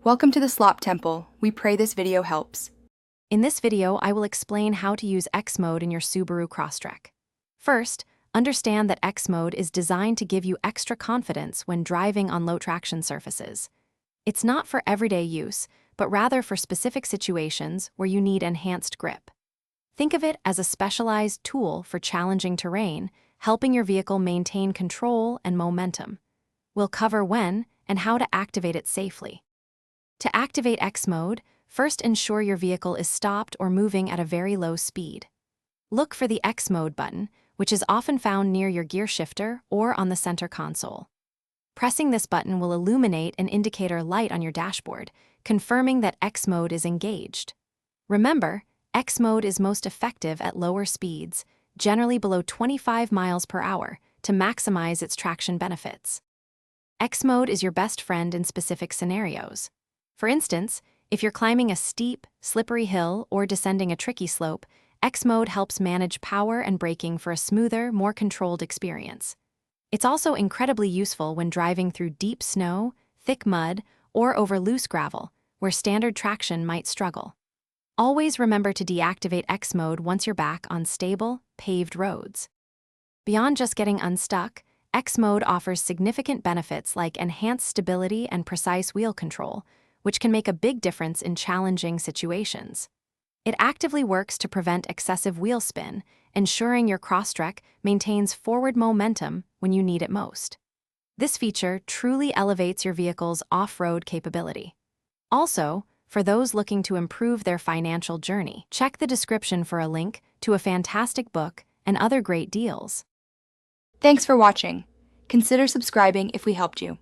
Welcome to the Slop Temple. We pray this video helps. In this video, I will explain how to use X mode in your Subaru Crosstrek. First, understand that X mode is designed to give you extra confidence when driving on low traction surfaces. It's not for everyday use, but rather for specific situations where you need enhanced grip. Think of it as a specialized tool for challenging terrain, helping your vehicle maintain control and momentum. We'll cover when and how to activate it safely. To activate X mode, first ensure your vehicle is stopped or moving at a very low speed. Look for the X mode button, which is often found near your gear shifter or on the center console. Pressing this button will illuminate an indicator light on your dashboard, confirming that X mode is engaged. Remember, X mode is most effective at lower speeds, generally below 25 miles per hour, to maximize its traction benefits. X mode is your best friend in specific scenarios. For instance, if you're climbing a steep, slippery hill or descending a tricky slope, X mode helps manage power and braking for a smoother, more controlled experience. It's also incredibly useful when driving through deep snow, thick mud, or over loose gravel, where standard traction might struggle. Always remember to deactivate X mode once you're back on stable, paved roads. Beyond just getting unstuck, X mode offers significant benefits like enhanced stability and precise wheel control, which can make a big difference in challenging situations. It actively works to prevent excessive wheel spin, ensuring your Crosstrek maintains forward momentum when you need it most. This feature truly elevates your vehicle's off-road capability. Also, for those looking to improve their financial journey, check the description for a link to a fantastic book and other great deals. Thanks for watching. Consider subscribing if we helped you.